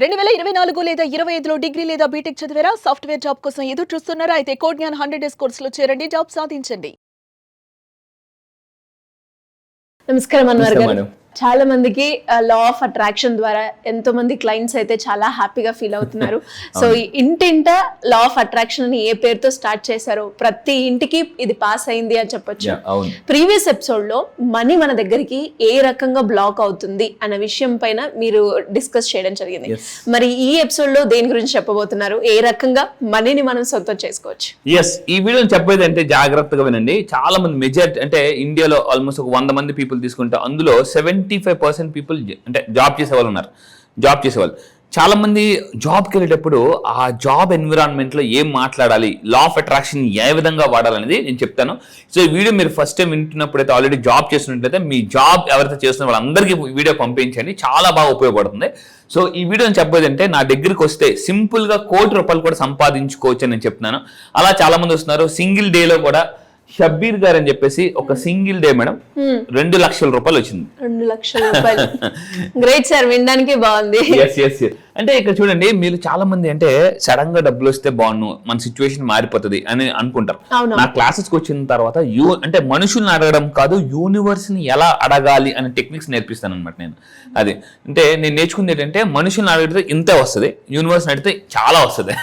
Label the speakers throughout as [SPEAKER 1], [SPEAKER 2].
[SPEAKER 1] 2024 లేదా 25లో డిగ్రీ లేదా బీటెక్ చదివారా? సాఫ్ట్‌వేర్ జాబ్ కోసం ఎదురు చూస్తున్నారా? అయితే కోడ్ జ్ఞాన్ 100 డేస్ కోర్సులో చేరండి, జాబ్ సాధించండి.
[SPEAKER 2] నమస్కారం అన్వర్ గారు.
[SPEAKER 3] మేడం.
[SPEAKER 2] చాలా మందికి లా ఆఫ్ అట్రాక్షన్ ద్వారా ఎంతో మంది క్లయింట్స్ అయితే చాలా హ్యాపీగా ఫీల్ అవుతున్నారు. సో ఈ ఇంటింట లా ఆఫ్ అట్రాక్షన్ అని ఏ పేరుతో స్టార్ట్ చేశారో ప్రతి ఇంటికి ఇది పాస్ అయింది అని చెప్పొచ్చు. ప్రీవియస్ ఎపిసోడ్ లో మనీ మన దగ్గరికి ఏ రకంగా బ్లాక్ అవుతుంది అనే విషయం పైన మీరు డిస్కస్ చేయడం జరిగింది. మరి ఈ ఎపిసోడ్ లో దేని గురించి చెప్పబోతున్నారు? ఏ రకంగా మనీని మనం సొంతం చేసుకోవచ్చు?
[SPEAKER 3] ఈ వీడియోని చెప్పేది అంటే జాగ్రత్తగా వినండి. చాలా మంది మెజారిటీ అంటే ఇండియాలో ఆల్మోస్ట్ ఒక 100 మంది పీపుల్ తీసుకుంటే అందులో 75% పీపుల్ అంటే జాబ్ చేసేవాళ్ళు ఉన్నారు. చాలా మంది జాబ్కి వెళ్ళేటప్పుడు ఆ జాబ్ ఎన్విరాన్మెంట్లో ఏం మాట్లాడాలి, లా ఆఫ్ అట్రాక్షన్ ఏ విధంగా వాడాలనేది నేను చెప్తాను. సో ఈ వీడియో మీరు ఫస్ట్ టైం వింటున్నప్పుడైతే, ఆల్రెడీ జాబ్ చేస్తున్నట్లయితే మీ జాబ్ ఎవరైతే చేస్తున్న వాళ్ళందరికీ వీడియో పంపించండి, చాలా బాగా ఉపయోగపడుతుంది. సో ఈ వీడియోని చెప్పేది అంటే, నా దగ్గరికి వస్తే సింపుల్గా ₹1,00,00,000 కూడా సంపాదించుకోవచ్చు అని నేను చెప్తున్నాను. అలా చాలా మంది వస్తున్నారు. సింగిల్ డేలో కూడా షబ్బీర్ గారు అని చెప్పేసి ఒక సింగిల్ డే మేడం ₹2 లక్షల వచ్చింది.
[SPEAKER 2] 2 లక్షల రూపాయలు గ్రేట్ సార్, వినడానికి బాగుంది.
[SPEAKER 3] అంటే ఇక్కడ చూడండి, మీరు చాలా మంది అంటే సడన్ గా డబ్బులు వస్తే బాగుండు, మన సిచ్యువేషన్ మారిపోతుంది అని అనుకుంటారు. నా క్లాసెస్ కి వచ్చిన తర్వాత అంటే మనుషుల్ని అడగడం కాదు, యూనివర్స్ ని ఎలా అడగాలి అనే టెక్నిక్స్ నేర్పిస్తాను అనమాట నేను. అది అంటే నేను నేర్చుకుంది ఏంటంటే, మనుషుల్ని అడిగితే ఇంతే వస్తుంది, యూనివర్స్ అడిగితే చాలా వస్తుంది.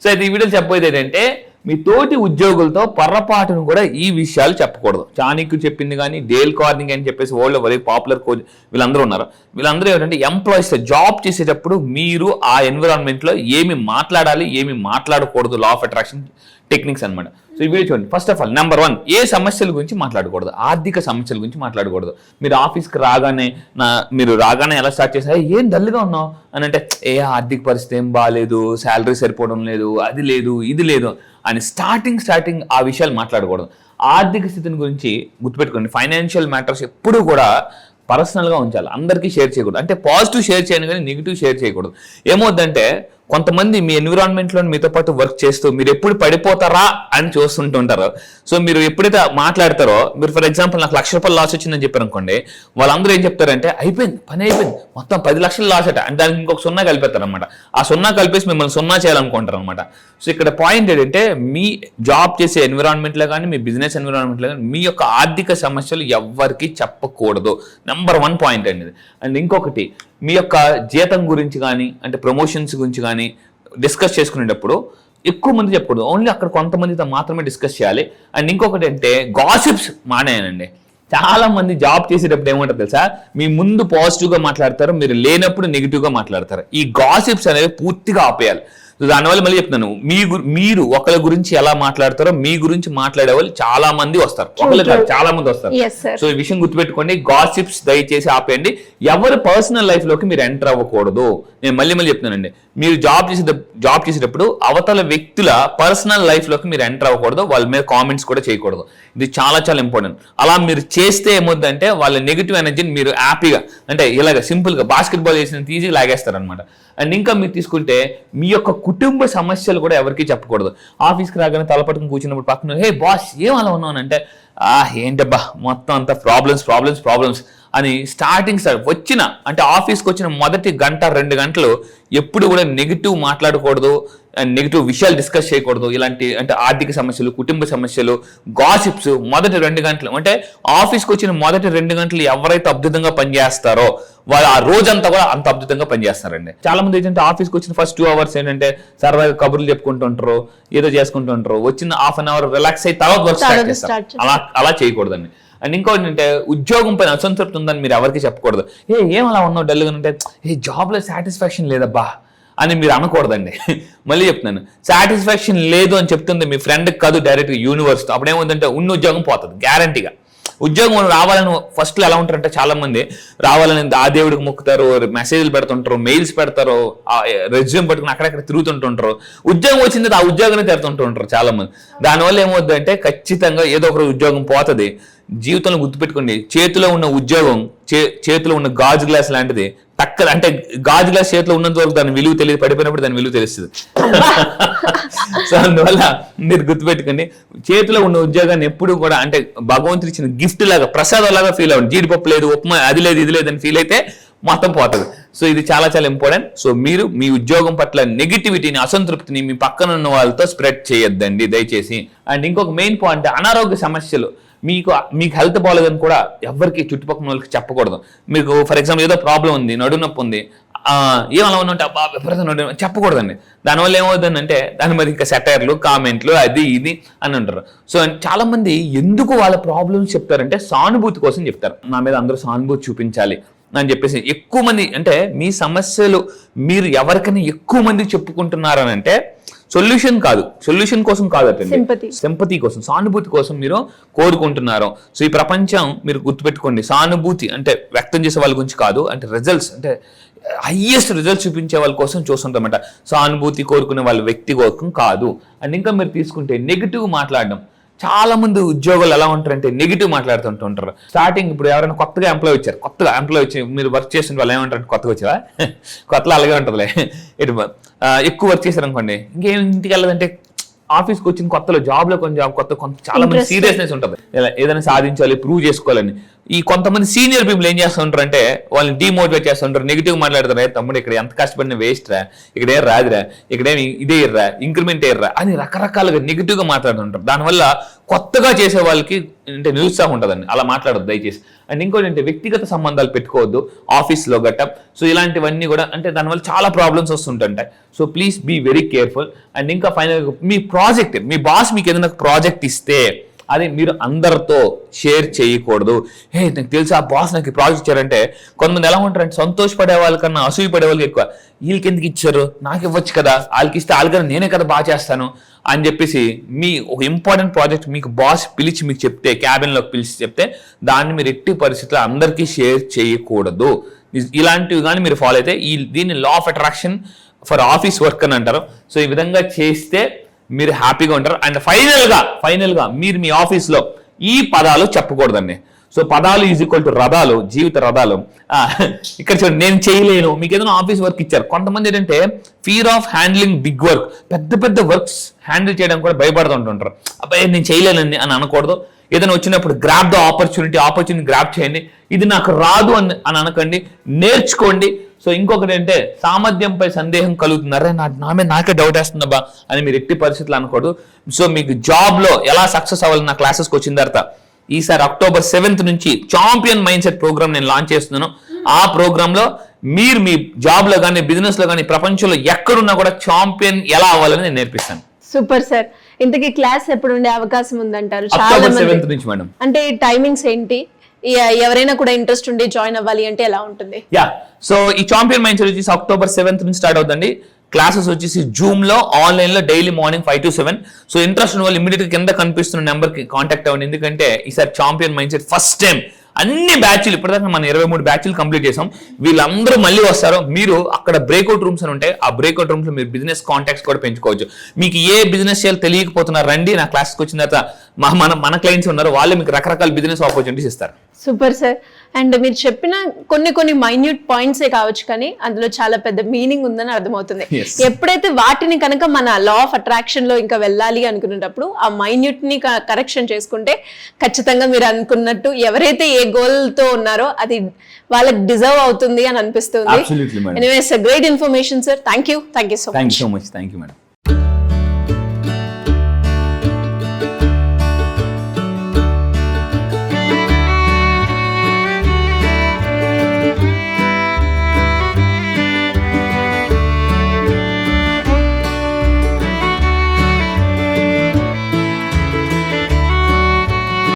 [SPEAKER 3] సో అయితే ఈ వీడియోలో చెప్పేది ఏంటంటే, మీ తోటి ఉద్యోగులతో పొరపాటును కూడా ఈ విషయాలు చెప్పకూడదు. చాణక్య చెప్పింది కానీ, డేల్ కార్నింగ్ అని చెప్పేసి వరల్డ్ వెరీ పాపులర్ కోచ్ వీళ్ళందరూ ఉన్నారు. వీళ్ళందరూ ఏంటంటే, ఎంప్లాయీస్ జాబ్ చేసేటప్పుడు మీరు ఆ ఎన్విరాన్మెంట్లో ఏమి మాట్లాడాలి, ఏమి మాట్లాడకూడదు, లా ఆఫ్ అట్రాక్షన్ టెక్నిక్స్ అనమాట. సో ఈ వీడియో చూడండి. ఫస్ట్ ఆఫ్ ఆల్ నెంబర్ 1, ఏ సమస్యల గురించి మాట్లాడకూడదు? ఆర్థిక సమస్యల గురించి మాట్లాడకూడదు. మీరు ఆఫీస్కి రాగానే ఎలా స్టార్ట్ చేశారు, ఏం డల్గా ఉన్నావు అని అంటే, ఆర్థిక పరిస్థితి ఏం బాగాలేదు, శాలరీ సరిపోవడం లేదు, అది లేదు, ఇది లేదు అని స్టార్టింగ్ ఆ విషయాలు మాట్లాడకూడదు. ఆర్థిక స్థితిని గురించి గుర్తుపెట్టుకోండి. ఫైనాన్షియల్ మ్యాటర్స్ ఎప్పుడు కూడా పర్సనల్గా ఉంచాలి, అందరికీ షేర్ చేయకూడదు. అంటే పాజిటివ్ షేర్ చేయండి కానీ నెగిటివ్ షేర్ చేయకూడదు. ఏమవుద్దంటే, కొంతమంది మీ ఎన్విరాన్మెంట్లో మీతో పాటు వర్క్ చేస్తూ మీరు ఎప్పుడు పడిపోతారా అని చూస్తుంటుంటారు. సో మీరు ఎప్పుడైతే మాట్లాడతారో, మీరు ఫర్ ఎగ్జాంపుల్ నాకు ₹1,00,000 లాస్ వచ్చిందని చెప్పారు అనుకోండి, వాళ్ళందరూ ఏం చెప్తారంటే, పని అయిపోయింది, మొత్తం 10 లక్షలు లాస్ అట అంటే దానికి ఇంకొక 0 కలిపేస్తారు అనమాట. ఆ 0 కలిపేసి మిమ్మల్ని 0 చేయాలనుకుంటారు అనమాట. సో ఇక్కడ పాయింట్ ఏంటంటే, మీ జాబ్ చేసే ఎన్విరాన్మెంట్లో కానీ, మీ బిజినెస్ ఎన్విరాన్మెంట్లో కానీ మీ యొక్క ఆర్థిక సమస్యలు ఎవ్వరికి చెప్పకూడదు. నెంబర్ 1 పాయింట్ అండి. అండ్ ఇంకొకటి, మీ యొక్క జీతం గురించి కానీ, అంటే ప్రమోషన్స్ గురించి కానీ డిస్కస్ చేసుకునేటప్పుడు ఎక్కువ మంది చెప్పకూడదు, ఓన్లీ అక్కడ కొంతమందితో మాత్రమే డిస్కస్ చేయాలి. అండ్ ఇంకొకటి అంటే, గాసిప్స్ మానేయాలండి. చాలా మంది జాబ్ చేసేటప్పుడు ఏమంటారు తెలుసా, మీ ముందు పాజిటివ్గా మాట్లాడతారు, మీరు లేనప్పుడు నెగిటివ్గా మాట్లాడతారు. ఈ గాసిప్స్ అనేవి పూర్తిగా ఆపేయాలి. సో దానివల్ల మళ్ళీ చెప్తున్నాను, మీరు ఒకరి గురించి ఎలా మాట్లాడతారో మీ గురించి మాట్లాడే వాళ్ళు చాలా మంది వస్తారు, ఒకళ్ళు కాదు చాలా మంది వస్తారు. సో ఈ విషయం గుర్తుపెట్టుకోండి, గాసిప్స్ దయచేసి ఆపేయండి. ఎవరి పర్సనల్ లైఫ్ లోకి మీరు ఎంటర్ అవ్వకూడదు. నేను మళ్ళీ చెప్తున్నానండి, మీరు జాబ్ చేసేటప్పుడు అవతల వ్యక్తుల పర్సనల్ లైఫ్ లోకి మీరు ఎంటర్ అవ్వకూడదు, వాళ్ళ మీద కామెంట్స్ కూడా చేయకూడదు. ఇది చాలా చాలా ఇంపార్టెంట్. అలా మీరు చేస్తే ఏమవుతుందంటే, వాళ్ళ నెగిటివ్ ఎనర్జీని మీరు హ్యాపీగా అంటే ఇలాగ సింపుల్గా బాస్కెట్బాల్ చేసినంత ఈజీగా లాగేస్తారు అనమాట. అండ్ ఇంకా మీరు తీసుకుంటే, మీ యొక్క కుటుంబ సమస్యలు కూడా ఎవరికి చెప్పకూడదు. ఆఫీస్కి రాగానే తలపట్టుకుని కూర్చున్నప్పుడు పక్కన, హే బాస్ ఏం అలా ఉన్నావు అంటే, ఏంటబ్బా మొత్తం అంతా ప్రాబ్లమ్స్ అని స్టార్ట్ వచ్చిన అంటే ఆఫీస్కి వచ్చిన మొదటి 1-2 గంటలు ఎప్పుడు కూడా నెగిటివ్ మాట్లాడకూడదు, నెగిటివ్ విషయాలు డిస్కస్ చేయకూడదు. ఇలాంటి అంటే ఆర్థిక సమస్యలు, కుటుంబ సమస్యలు, గాసిప్స్ మొదటి 2 గంటలు అంటే ఆఫీస్కి వచ్చిన మొదటి 2 గంటలు ఎవరైతే అద్భుతంగా పనిచేస్తారో వాళ్ళు ఆ రోజంతా కూడా అంత అద్భుతంగా పనిచేస్తారండి. చాలా మంది ఏంటంటే, ఆఫీస్కి వచ్చిన ఫస్ట్ 2 అవర్స్ ఏంటంటే సరదాగా కబుర్లు చెప్పుకుంటుంటారు, ఏదో చేసుకుంటుంటారు, వచ్చిన ½ అన్ అవర్ రిలాక్స్ అయ్యి తర్వాత వర్క్ స్టార్ట్ చేస్తారు. అలా చేయకూడదండి. అండ్ ఇంకోటి అంటే, ఉద్యోగం పైన అసంతృప్తి ఉందని మీరు ఎవరికి చెప్పకూడదు. ఏం అలా ఉన్నావు డల్గా అంటే, జాబ్లో సాటిస్ఫాక్షన్ లేదబ్బా అని మీరు అనకూడదండి. మళ్ళీ చెప్తున్నాను, సాటిస్ఫాక్షన్ లేదు అని చెప్తుంది మీ ఫ్రెండ్కి కాదు, డైరెక్ట్గా యూనివర్స్. అప్పుడు ఏముందంటే, ఉన్న ఉద్యోగం పోతుంది గ్యారంటీగా. ఉద్యోగం రావాలని ఫస్ట్లో ఎలా ఉంటారంటే, చాలా మంది రావాలని ఆ దేవుడికి మొక్కుతారు, మెసేజ్లు పెడుతుంటారు, మెయిల్స్ పెడతారు, రెజ్యూమ్ పెట్టుకుని అక్కడెక్కడ తిరుగుతుంటుంటారు. ఉద్యోగం వచ్చింది ఆ ఉద్యోగాన్ని తెరుతుంటుంటారు చాలా మంది. దానివల్ల ఏమవుతుంది అంటే, ఖచ్చితంగా ఏదో ఒక ఉద్యోగం పోతుంది. జీవితంలో గుర్తుపెట్టుకోండి, చేతిలో ఉన్న ఉద్యోగం చేతిలో ఉన్న గాజు గ్లాస్ లాంటిది. అంటే గాజు గ్లాస్ చేతిలో ఉన్నంత వరకు దాని విలువ తెలియదు, పడిపోయినప్పుడు దాని విలువ తెలుస్తుంది. సో అందువల్ల మీరు గుర్తుపెట్టుకోండి, చేతిలో ఉన్న ఉద్యోగాన్ని ఎప్పుడు కూడా అంటే భగవంతుడు ఇచ్చిన గిఫ్ట్ లాగా, ప్రసాదం లాగా ఫీల్ అవ్వండి. జీడిపప్పు లేదు, ఉప్మా అది లేదు, ఇది లేదని ఫీల్ అయితే మొత్తం పోతుంది. సో ఇది చాలా చాలా ఇంపార్టెంట్. సో మీరు మీ ఉద్యోగం పట్ల నెగిటివిటీని, అసంతృప్తిని మీ పక్కన ఉన్న వాళ్ళతో స్ప్రెడ్ చేయొద్దండి దయచేసి. అండ్ ఇంకొక మెయిన్ పాయింట్, అనారోగ్య సమస్యలు మీకు హెల్త్ బాగాలేదని కూడా ఎవరికి చుట్టుపక్కల వాళ్ళకి చెప్పకూడదు. మీకు ఫర్ ఎగ్జాంపుల్ ఏదో ప్రాబ్లం ఉంది, నడుము నొప్పి ఉంది, ఏమలా ఉందంటే అబ్బా విపరీతం నడుము చెప్పకూడదండి. దానివల్ల ఏమవుతుందంటే దాని మీద ఇంకా సెటైర్లు, కామెంట్లు, అది ఇది అని అంటారు. సో చాలా మంది ఎందుకు వాళ్ళ ప్రాబ్లమ్స్ చెప్తారంటే సానుభూతి కోసం చెప్తారు. నా మీద అందరూ సానుభూతి చూపించాలి అని చెప్పేసి. ఎక్కువ మంది అంటే మీ సమస్యలు మీరు ఎవరికైనా ఎక్కువ మందికి చెప్పుకుంటున్నారని అంటే సొల్యూషన్ కాదు, సొల్యూషన్ కోసం కాదు, సింపతి కోసం, సానుభూతి కోసం మీరు కోరుకుంటున్నారు. సో ఈ ప్రపంచం మీరు గుర్తుపెట్టుకోండి, సానుభూతి అంటే వ్యక్తం చేసే వాళ్ళ గురించి కాదు, అంటే రిజల్ట్స్ అంటే హైయెస్ట్ రిజల్ట్స్ చూపించే వాళ్ళ కోసం చూస్తుంటారన్నమాట. సానుభూతి కోరుకునే వాళ్ళ వ్యక్తి కోసం కాదు. అండ్ ఇంకా మీరు తీసుకుంటే నెగిటివ్ మాట్లాడడం. చాలా మంది ఉద్యోగులు ఎలా ఉంటారంటే నెగిటివ్ మాట్లాడుతుంటుంటారు. స్టార్టింగ్ ఇప్పుడు ఎవరైనా కొత్తగా ఎంప్లాయ్ వచ్చి మీరు వర్క్ చేసిన వాళ్ళు ఏమంటారు, కొత్తగా వచ్చావా, కొత్తలో అలాగే ఉంటుందిలే, ఇటు ఎక్కువ వర్క్ చేశారు అనుకోండి, ఇంకేం ఇంటికి వెళ్ళదంటే ఆఫీస్కి వచ్చిన కొత్తలో జాబ్లో కొంత చాలా మంది సీరియస్నెస్ ఉంటుంది, ఏదైనా సాధించాలి, ప్రూవ్ చేసుకోవాలని. ఈ కొంతమంది సీనియర్ పీపుల్ ఏం చేస్తుంటారు అంటే వాళ్ళని డిమోటివేట్ చేస్తుంటారు, నెగిటివ్ మాట్లాడతారు. తమ్ముడు ఇక్కడ ఎంత కష్టపడిన వేస్ట్ రా, ఇక్కడ ఏం రాదురా, ఇక్కడేమి ఇదే ఇర్రా, ఇంక్రిమెంట్ ఎర్రా అని రకరకాలుగా నెగిటివ్ గా మాట్లాడుతుంటారు. దానివల్ల కొత్తగా చేసే వాళ్ళకి అంటే నిరుత్సాహం ఉంటుందండి. అలా మాట్లాడద్దు దయచేసి. అండ్ ఇంకోటి అంటే వ్యక్తిగత సంబంధాలు పెట్టుకోవద్దు ఆఫీస్లో గట్ట. సో ఇలాంటివన్నీ కూడా అంటే దానివల్ల చాలా ప్రాబ్లమ్స్ వస్తుంటాయి. So please be very careful. And ఇంకా ఫైనల్ మీ ప్రాజెక్ట్, మీ బాస్ మీకు ఏదైనా ప్రాజెక్ట్ ఇస్తే అది మీరు అందరితో షేర్ చేయకూడదు. నాకు తెలుసు ఆ బాస్ నాకు ప్రాజెక్ట్ ఇచ్చారంటే కొంతమంది ఎలా ఉంటారంటే సంతోషపడే వాళ్ళకన్నా అసూయపడే వాళ్ళకి ఎక్కువ, వీళ్ళకి ఎందుకు ఇచ్చారు, నాకు ఇవ్వచ్చు కదా, వాళ్ళకి ఇస్తే వాళ్ళకన్నా నేనే కదా బాగా చేస్తాను అని చెప్పేసి మీ ఒక ఇంపార్టెంట్ ప్రాజెక్ట్ మీకు బాస్ పిలిచి మీకు చెప్తే, క్యాబిన్లోకి పిలిచి చెప్తే దాన్ని మీరు ఎట్టి పరిస్థితుల్లో అందరికీ షేర్ చేయకూడదు. ఇలాంటివి కానీ మీరు ఫాలో అయితే దీన్ని law of attraction for office work అని అంటారు. సో ఈ విధంగా చేస్తే మీరు హ్యాపీగా ఉంటారు. అండ్ ఫైనల్ గా మీరు మీ ఆఫీస్లో ఈ పదాలు చెప్పకూడదండి. సో పదాలు ఈజ్ ఈక్వల్ టు రథాలు, జీవిత రథాలు. ఇక్కడ చూడండి, నేను చేయలేను, మీకు ఏదైనా ఆఫీస్ వర్క్ ఇచ్చారు. కొంతమంది ఏంటంటే fear of handling big work, పెద్ద వర్క్స్ హ్యాండిల్ చేయడం కూడా భయపడుతుంటుంటారు. అబ్బాయి నేను చేయలేనని అని అనకూడదు. ఏదైనా వచ్చినప్పుడు గ్రాబ్ ద ఆపర్చునిటీ గ్రాబ్ చేయండి. ఇది నాకు రాదు అని అనకండి, నేర్చుకోండి. సో ఇంకొకటి అంటే సామర్థ్యంపై సందేహం కలుగుతున్నారే, నాకే డౌట్ వేస్తుందబ్బా అని మీరు ఎట్టి పరిస్థితులు అనకూడదు. సో మీకు జాబ్ లో ఎలా సక్సెస్ అవ్వాలి నా క్లాసెస్కి వచ్చిన తర్వాత ఈసారి October 7th నుంచి చాంపియన్ మైండ్ సెట్ ప్రోగ్రామ్ నేను లాంచ్ చేస్తున్నాను. ఆ ప్రోగ్రామ్ లో మీరు మీ జాబ్ లో కానీ బిజినెస్ లో కానీ ప్రపంచంలో ఎక్కడున్నా కూడా చాంపియన్ ఎలా అవ్వాలని నేను నేర్పిస్తాను.
[SPEAKER 2] Super sir. ఇంతకీ క్లాస్ ఎప్పుడు ఉండే అవకాశం ఉందంటారు?
[SPEAKER 3] October 7th నుంచి మేడం.
[SPEAKER 2] అంటే టైమింగ్స్ ఏంటి? ఎవరైనా కూడా ఇంట్రెస్ట్ ఉండి జాయిన్ అవ్వాలి అంటే ఎలా ఉంటుంది?
[SPEAKER 3] సో ఈ చాంపియన్ మైండ్ సెట్ వచ్చేసి October 7th నుంచి స్టార్ట్ అవుతుంది. క్లాసెస్ వచ్చేసి జూమ్ లో ఆన్లైన్ లో daily morning 5 to 7. So interest ఉన్న వాళ్ళు ఇమీడియట్ కింద కనిపిస్తున్న నెంబర్ కి కాంటాక్ట్ అవ్వండి. ఎందుకంటే ఈసారి champion mind set first time అన్ని బ్యాచ్లు ఇప్పటిదాకా మనం 23 బ్యాచ్లు కంప్లీట్ చేసాం. వీళ్ళందరూ మళ్ళీ వస్తారు. మీరు అక్కడ బ్రేక్అవుట్ రూమ్స్ అని ఉంటాయి, ఆ బ్రేక్అవుట్ రూమ్స్ లో మీరు బిజినెస్ కాంటాక్ట్స్ కూడా పెంచుకోవచ్చు. మీకు ఏ బిజినెస్ చేయాలో తెలియకపోతున్నారు రండి, నా క్లాస్కి వచ్చిన తర్వాత మన క్లయింట్స్ ఉన్నారు, వాళ్ళు మీకు రకరకాల బిజినెస్ ఆపర్చునిటీస్ ఇస్తారు.
[SPEAKER 2] Super sir. అండ్ మీరు చెప్పిన కొన్ని మైన్యూట్ పాయింట్సే కావచ్చు, కానీ అందులో చాలా పెద్ద మీనింగ్ ఉందని అర్థమవుతుంది. ఎప్పుడైతే వాటిని కనుక మన లా ఆఫ్ అట్రాక్షన్ లో ఇంకా వెళ్ళాలి అనుకునేటప్పుడు ఆ మైన్యూట్ ని కరెక్షన్ చేసుకుంటే ఖచ్చితంగా మీరు అనుకున్నట్టు ఎవరైతే ఏ గోల్ తో ఉన్నారో అది వాళ్ళకి డిజర్వ్ అవుతుంది అని అనిపిస్తుంది.
[SPEAKER 3] Absolutely, madam.
[SPEAKER 2] Anyways, great information, sir. Thank you so much.
[SPEAKER 3] Thank you so much. Thank you, madam.